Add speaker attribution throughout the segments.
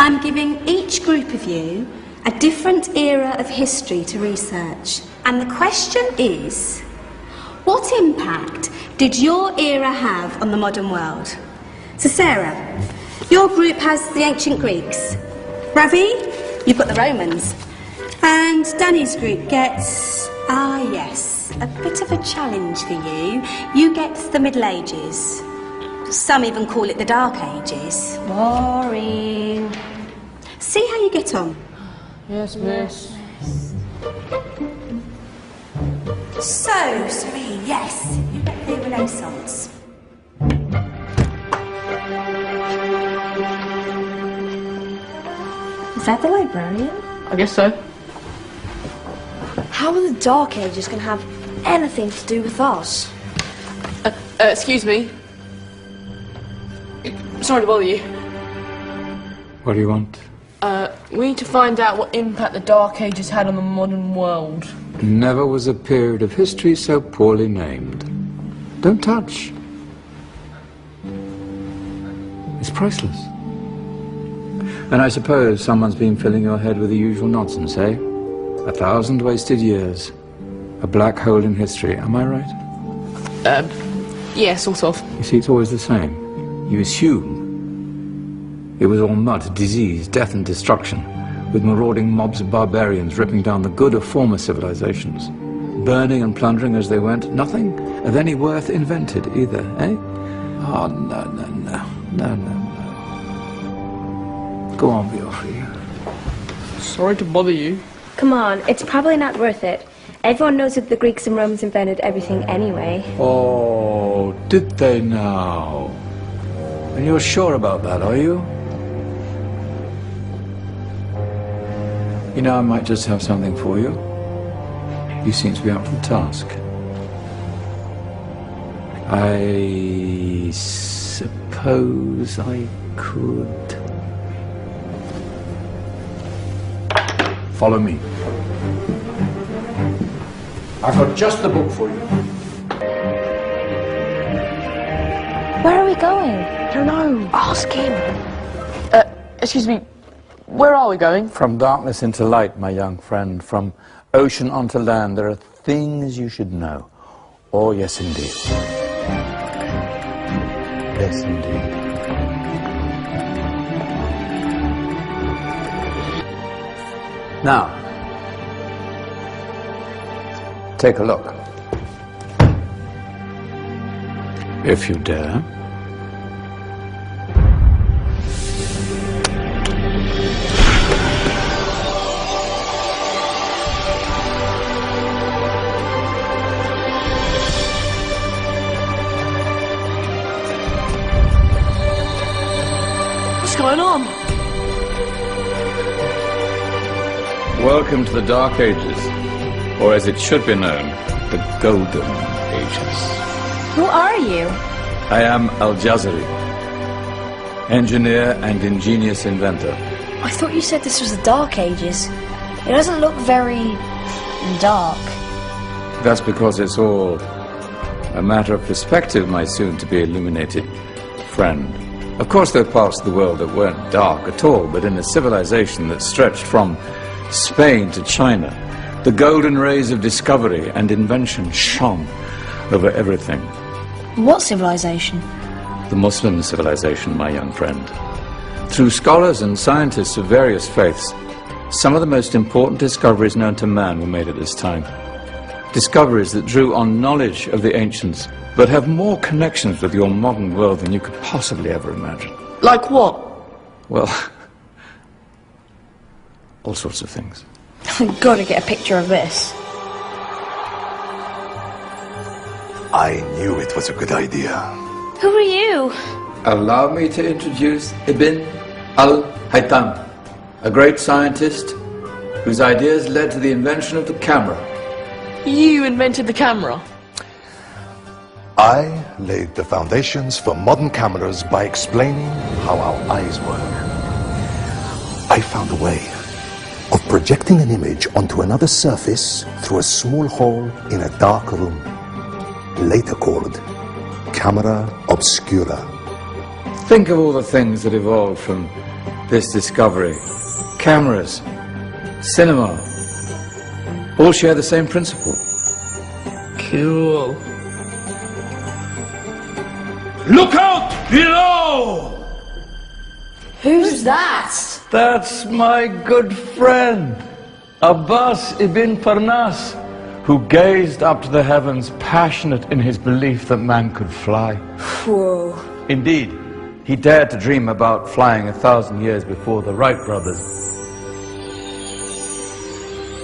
Speaker 1: I'm giving each group of you a different era of history to research. And the question is, what impact did your era have on the modern world? So Sarah, your group has the ancient Greeks. Ravi, you've got the Romans. And Danny's group gets, yes, a bit of a challenge for you. You get the Middle Ages. Some even call it the Dark Ages. Boring. See how you get on.
Speaker 2: Yes, miss.
Speaker 1: So, Serene, yes, you get the Renaissance.
Speaker 3: Is that the librarian?
Speaker 2: I guess so.
Speaker 3: How are the Dark Ages going to have anything to do with us?
Speaker 2: Excuse me. Sorry to bother you.
Speaker 4: What do you want?
Speaker 2: We need to find out what impact the Dark Ages had on the modern world.
Speaker 4: Never was a period of history so poorly named. Don't touch. It's priceless. And I suppose someone's been filling your head with the usual nonsense, eh? 1,000 wasted years. A black hole in history, am I right?
Speaker 2: Yeah, sort of.
Speaker 4: You see, it's always the same. You assume it was all mud, disease, death and destruction, with marauding mobs of barbarians ripping down the good of former civilizations, burning and plundering as they went. Nothing of any worth invented either, eh? Oh, no, no, no, no, no, no. Go on, Beofrey.
Speaker 2: Sorry to bother you.
Speaker 3: Come on, it's probably not worth it. Everyone knows that the Greeks and Romans invented everything anyway.
Speaker 4: Oh, did they now? And you're sure about that, are you? You know, I might just have something for you. You seem to be up for the task. I suppose I could. Follow me. I've got just the book for you.
Speaker 3: Where are we going?
Speaker 2: I don't know.
Speaker 3: Ask him.
Speaker 2: Excuse me. Where are we going?
Speaker 4: From darkness into light, my young friend. From ocean onto land, there are things you should know. Oh, yes, indeed. Yes, indeed. Now, take a look. If you dare.
Speaker 2: What's going on?
Speaker 4: Welcome to the Dark Ages, or as it should be known, the Golden Ages.
Speaker 3: Who are you?
Speaker 4: I am Al-Jazari, engineer and ingenious inventor.
Speaker 3: I thought you said this was the Dark Ages. It doesn't look very dark.
Speaker 4: That's because it's all a matter of perspective, my soon-to-be illuminated friend. Of course, there are parts of the world that weren't dark at all, but in a civilization that stretched from Spain to China, the golden rays of discovery and invention shone over everything.
Speaker 3: What civilization?
Speaker 4: The Muslim civilization, my young friend. Through scholars and scientists of various faiths, some of the most important discoveries known to man were made at this time. Discoveries that drew on knowledge of the ancients, but have more connections with your modern world than you could possibly ever imagine.
Speaker 2: Like what?
Speaker 4: Well, all sorts of things.
Speaker 3: I've got to get a picture of this.
Speaker 5: I knew it was a good idea.
Speaker 3: Who are you?
Speaker 4: Allow me to introduce Ibn al-Haytham, a great scientist whose ideas led to the invention of the camera.
Speaker 2: You invented the camera?
Speaker 5: I laid the foundations for modern cameras by explaining how our eyes work. I found a way of projecting an image onto another surface through a small hole in a dark room, later called camera obscura.
Speaker 4: Think of all the things that evolved from this discovery. Cameras, cinema, all share the same principle.
Speaker 2: Cool.
Speaker 4: Look out below!
Speaker 2: Who's that?
Speaker 4: That's my good friend, Abbas ibn Farnas, who gazed up to the heavens, passionate in his belief that man could fly.
Speaker 3: Whoa.
Speaker 4: Indeed, he dared to dream about flying 1,000 years before the Wright brothers.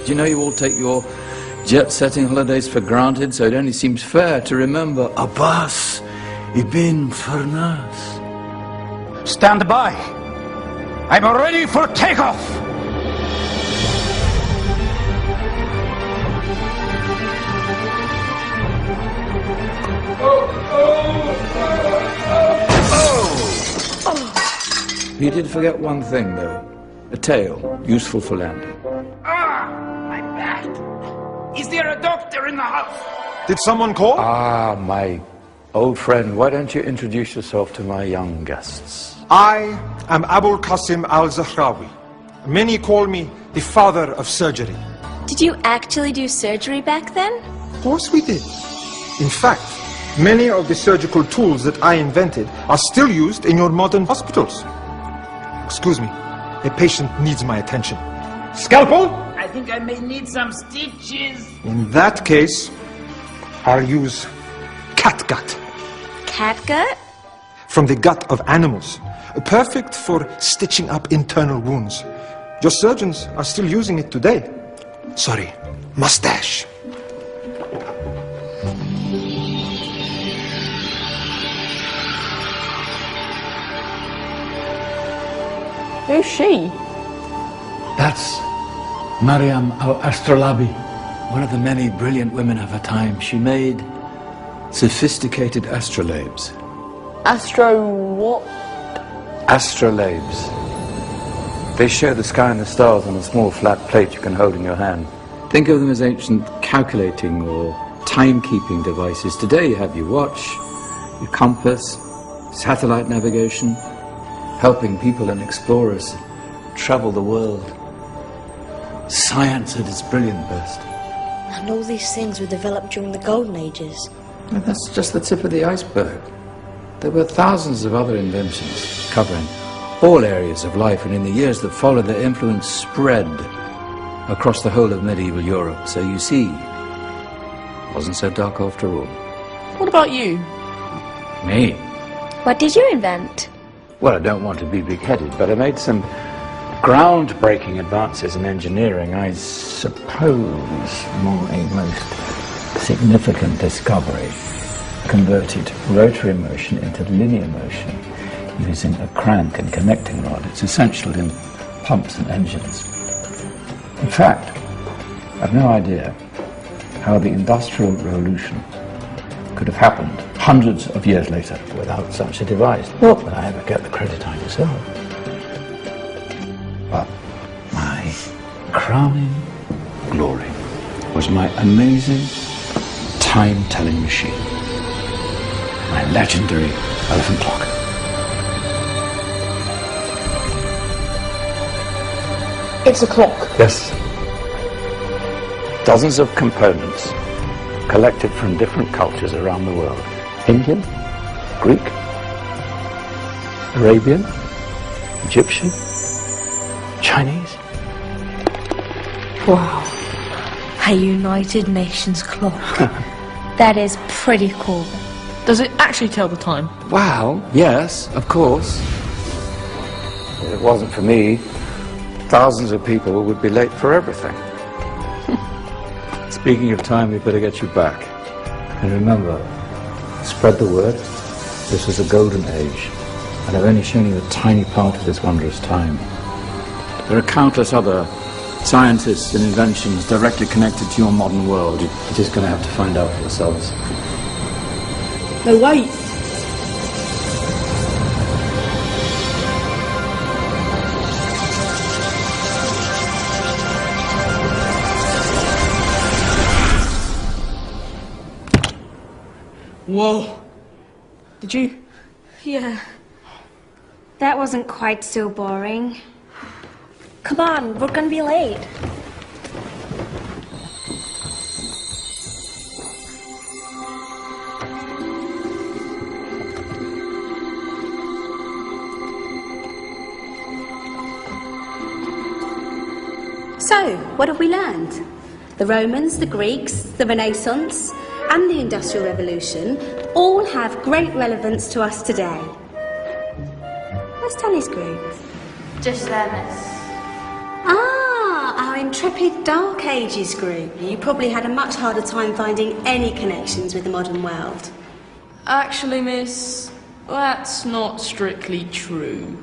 Speaker 4: Do you know you all take your jet-setting holidays for granted, so it only seems fair to remember Abbas ibn Farnas.
Speaker 5: Stand by. I'm ready for takeoff.
Speaker 4: You did forget one thing, though. A tail, useful for landing.
Speaker 6: My back. Is there a doctor in the house?
Speaker 5: Did someone call?
Speaker 4: Ah, my old friend, why don't you introduce yourself to my young guests?
Speaker 7: I am Abul Qasim al-Zahrawi. Many call me the father of surgery.
Speaker 3: Did you actually do surgery back then?
Speaker 7: Of course we did. In fact, many of the surgical tools that I invented are still used in your modern hospitals. Excuse me, a patient needs my attention. Scalpel?
Speaker 6: I think I may need some stitches.
Speaker 7: In that case, I'll use catgut.
Speaker 3: Catgut?
Speaker 7: From the gut of animals. Perfect for stitching up internal wounds. Your surgeons are still using it today. Sorry, mustache.
Speaker 2: Who's she?
Speaker 4: That's Maryam al-Astrolabi, one of the many brilliant women of her time. She made sophisticated astrolabes.
Speaker 2: Astro what?
Speaker 4: Astrolabes. They show the sky and the stars on a small flat plate you can hold in your hand. Think of them as ancient calculating or timekeeping devices. Today you have your watch, your compass, satellite navigation, helping people and explorers travel the world. Science at its brilliant best.
Speaker 3: And all these things were developed during the Golden Ages.
Speaker 4: And that's just the tip of the iceberg. There were thousands of other inventions covering all areas of life, and in the years that followed, their influence spread across the whole of medieval Europe. So you see, it wasn't so dark after all.
Speaker 2: What about you?
Speaker 4: Me?
Speaker 3: What did you invent?
Speaker 4: Well, I don't want to be big-headed, but I made some groundbreaking advances in engineering. I suppose my most significant discovery converted rotary motion into linear motion using a crank and connecting rod. It's essential in pumps and engines. In fact, I've no idea how the Industrial Revolution could have happened hundreds of years later without such a device. Not that I ever get the credit I deserve. But my crowning glory was my amazing time-telling machine. My legendary elephant clock.
Speaker 2: It's a clock.
Speaker 4: Yes. Dozens of components collected from different cultures around the world. Indian, Greek, Arabian, Egyptian, Chinese.
Speaker 3: Wow. A United Nations clock. That is pretty cool.
Speaker 2: Does it actually tell the time?
Speaker 4: Wow, yes, of course. If it wasn't for me, thousands of people would be late for everything. Speaking of time, we'd better get you back. And remember, spread the word. This was a golden age, and I've only shown you a tiny part of this wondrous time. There are countless other scientists and inventions directly connected to your modern world. You're just going to have to find out for yourselves.
Speaker 2: No, wait. Whoa. Did you?
Speaker 3: Yeah.
Speaker 1: That wasn't quite so boring.
Speaker 3: Come on, we're gonna be late.
Speaker 1: So, what have we learned? The Romans, the Greeks, the Renaissance, and the Industrial Revolution all have great relevance to us today. Where's Tanya's group?
Speaker 8: Just there, miss.
Speaker 1: Ah, our intrepid Dark Ages group. You probably had a much harder time finding any connections with the modern world.
Speaker 2: Actually, miss, that's not strictly true.